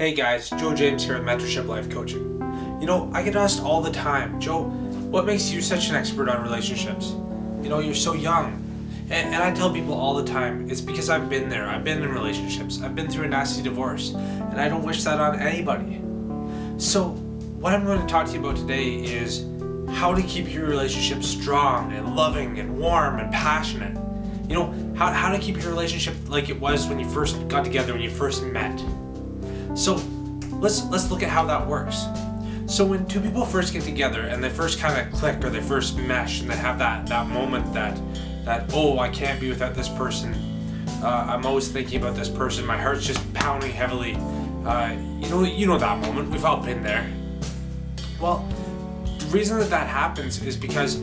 Hey guys, Joe James here with Mentorship Life Coaching. I get asked all the time, Joe, what makes you such an expert on relationships? You're so young. And I tell people all the time, it's because I've been there. I've been in relationships. I've been through a nasty divorce. And I don't wish that on anybody. So, what I'm going to talk to you about today is how to keep your relationship strong and loving and warm and passionate. How to keep your relationship like it was when you first got together, when you first met. So let's look at how that works. So when two people first get together and they first kind of click or they first mesh and they have that moment that oh, I can't be without this person. I'm always thinking about this person. My heart's just pounding heavily. You know that moment. We've all been there. Well, the reason that happens is because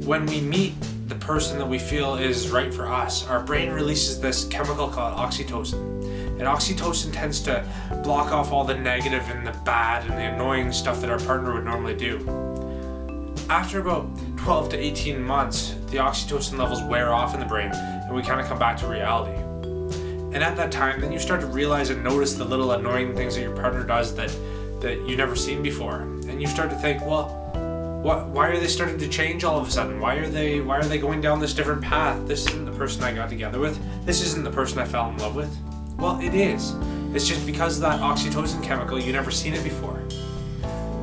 when we meet the person that we feel is right for us, our brain releases this chemical called oxytocin. And oxytocin tends to block off all the negative and the bad and the annoying stuff that our partner would normally do. After about 12 to 18 months, the oxytocin levels wear off in the brain and we kind of come back to reality. And at that time, then you start to realize and notice the little annoying things that your partner does that you've never seen before. And you start to think, well, why are they starting to change all of a sudden? Why are they going down this different path? This isn't the person I got together with. This isn't the person I fell in love with. Well, it is. It's just because of that oxytocin chemical, you've never seen it before.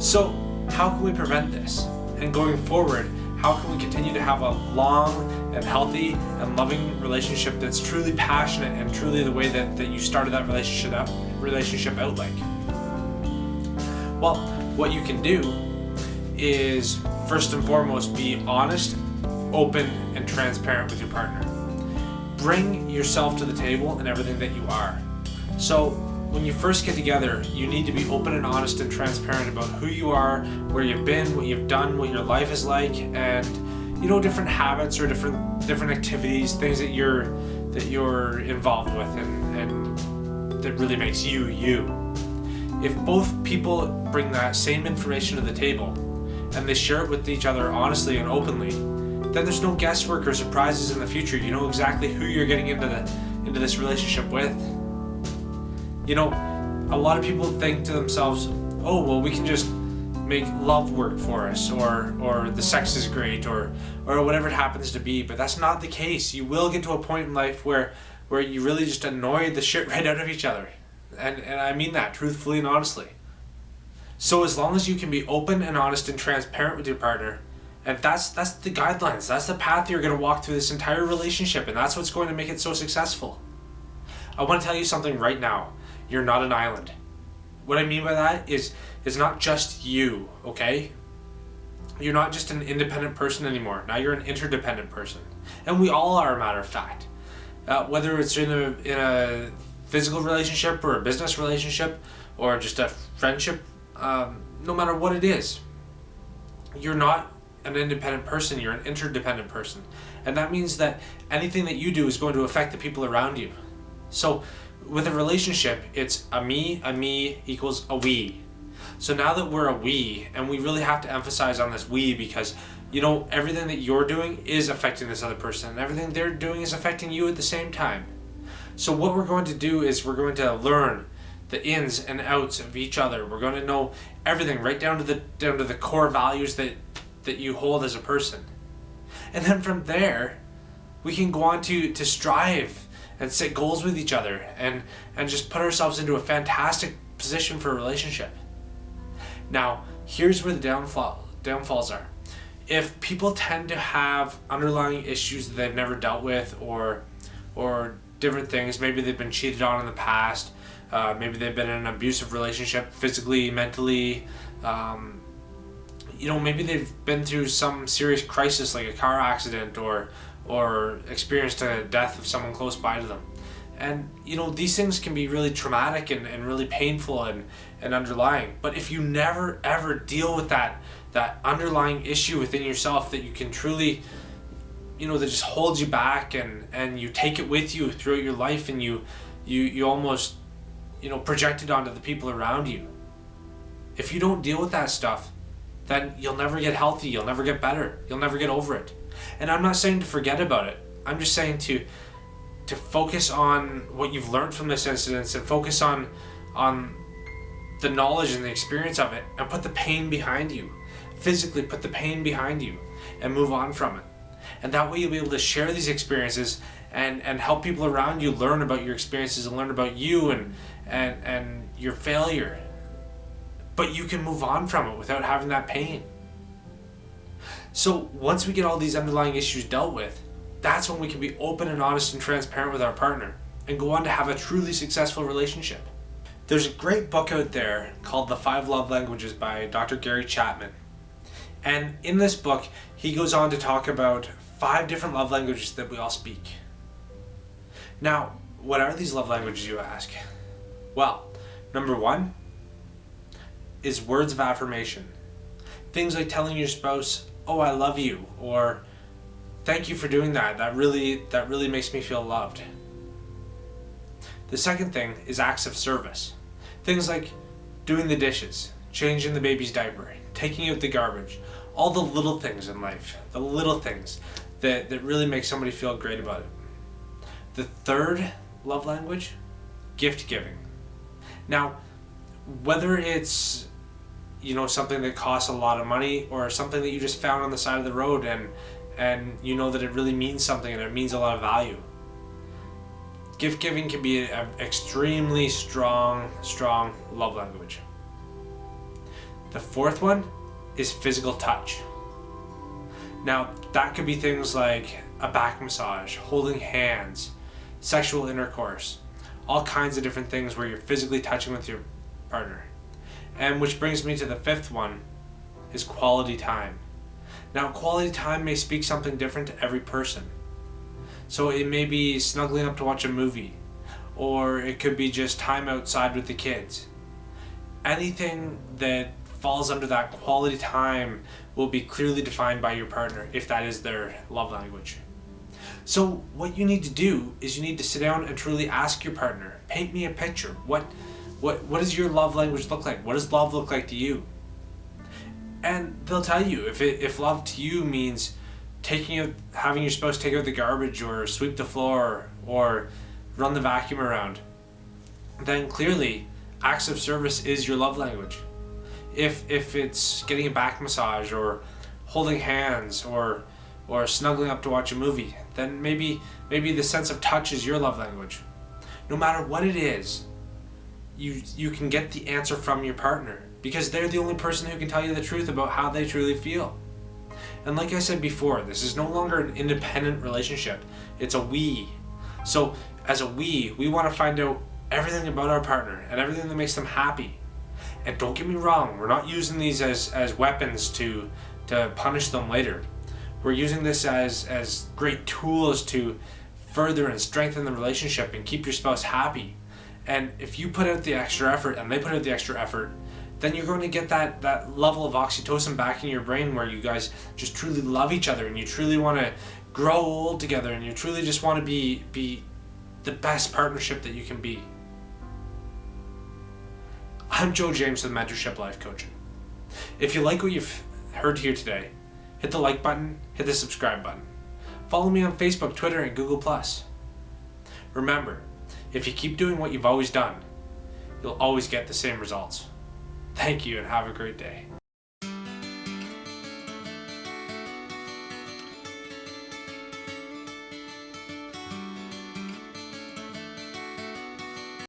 So, how can we prevent this? And going forward, how can we continue to have a long and healthy and loving relationship that's truly passionate and truly the way that you started that relationship out like? Well, what you can do is, first and foremost, be honest, open, and transparent with your partner. Bring yourself to the table and everything that you are. So when you first get together, you need to be open and honest and transparent about who you are, where you've been, what you've done, what your life is like, and different habits or different activities, things that you're involved with and that really makes you you. If both people bring that same information to the table and they share it with each other honestly and openly, then there's no guesswork or surprises in the future. You know exactly who you're getting into this relationship with. A lot of people think to themselves, oh, well, we can just make love work for us, or the sex is great, or whatever it happens to be, but that's not the case. You will get to a point in life where you really just annoy the shit right out of each other. And I mean that truthfully and honestly. So as long as you can be open and honest and transparent with your partner, and that's the guidelines, that's the path you're going to walk through this entire relationship, and that's what's going to make it so successful. I want to tell you something right now. You're not an island. What I mean by that is it's not just you, okay? You're not just an independent person anymore. Now you're an interdependent person. And we all are, a matter of fact. Whether it's in a physical relationship or a business relationship or just a friendship, no matter what it is, you're not an independent person, you're an interdependent person. And that means that anything that you do is going to affect the people around you. So with a relationship, it's a me equals a we. So now that we're a we, and we really have to emphasize on this we because everything that you're doing is affecting this other person, and everything they're doing is affecting you at the same time. So what we're going to do is we're going to learn the ins and outs of each other. We're going to know everything right down to the core values that you hold as a person. And then from there, we can go on to strive and set goals with each other and just put ourselves into a fantastic position for a relationship. Now, here's where the downfalls are. If people tend to have underlying issues that they've never dealt with or different things, maybe they've been cheated on in the past, maybe they've been in an abusive relationship physically, mentally, maybe they've been through some serious crisis like a car accident or experienced a death of someone close by to them. And these things can be really traumatic and really painful and underlying. But if you never ever deal with that underlying issue within yourself that you can truly that just holds you back and you take it with you throughout your life and you almost project it onto the people around you. If you don't deal with that stuff, then you'll never get healthy, you'll never get better, you'll never get over it. And I'm not saying to forget about it. I'm just saying to focus on what you've learned from this incident and focus on the knowledge and the experience of it and put the pain behind you. Physically put the pain behind you and move on from it. And that way you'll be able to share these experiences and help people around you learn about your experiences and learn about you and your failure. But you can move on from it without having that pain. So once we get all these underlying issues dealt with, that's when we can be open and honest and transparent with our partner and go on to have a truly successful relationship. There's a great book out there called The 5 Love Languages by Dr. Gary Chapman. And in this book, he goes on to talk about 5 different love languages that we all speak. Now, what are these love languages, you ask? Well, number 1 is words of affirmation. Things like telling your spouse, "Oh, I love you," or "Thank you for doing that. That really makes me feel loved." The second thing is acts of service. Things like doing the dishes, changing the baby's diaper, taking out the garbage, all the little things in life, the little things that really make somebody feel great about it. The third love language, gift giving. Now, whether it's something that costs a lot of money or something that you just found on the side of the road and you know that it really means something and it means a lot of value. Gift giving can be an extremely strong love language. The fourth one is physical touch. Now, that could be things like a back massage, holding hands, sexual intercourse, all kinds of different things where you're physically touching with your partner. And which brings me to the fifth one, is quality time. Now, quality time may speak something different to every person. So it may be snuggling up to watch a movie, or it could be just time outside with the kids. Anything that falls under that quality time will be clearly defined by your partner if that is their love language. So what you need to do is you need to sit down and truly ask your partner, paint me a picture. What does your love language look like? What does love look like to you? And they'll tell you if love to you means having your spouse take out the garbage or sweep the floor or run the vacuum around, then clearly acts of service is your love language. If it's getting a back massage or holding hands or snuggling up to watch a movie, then maybe the sense of touch is your love language. No matter what it is, you can get the answer from your partner because they're the only person who can tell you the truth about how they truly feel. And like I said before, this is no longer an independent relationship. It's a we. So as a we want to find out everything about our partner and everything that makes them happy. And don't get me wrong, we're not using these as weapons to punish them later. We're using this as great tools to further and strengthen the relationship and keep your spouse happy. And if you put out the extra effort and they put out the extra effort, then you're going to get that level of oxytocin back in your brain where you guys just truly love each other and you truly want to grow old together and you truly just want to be the best partnership that you can be. I'm Joe James with Mentorship Life Coaching. If you like what you've heard here today, hit the like button, hit the subscribe button. Follow me on Facebook, Twitter, and Google+. Remember, if you keep doing what you've always done, you'll always get the same results. Thank you and have a great day.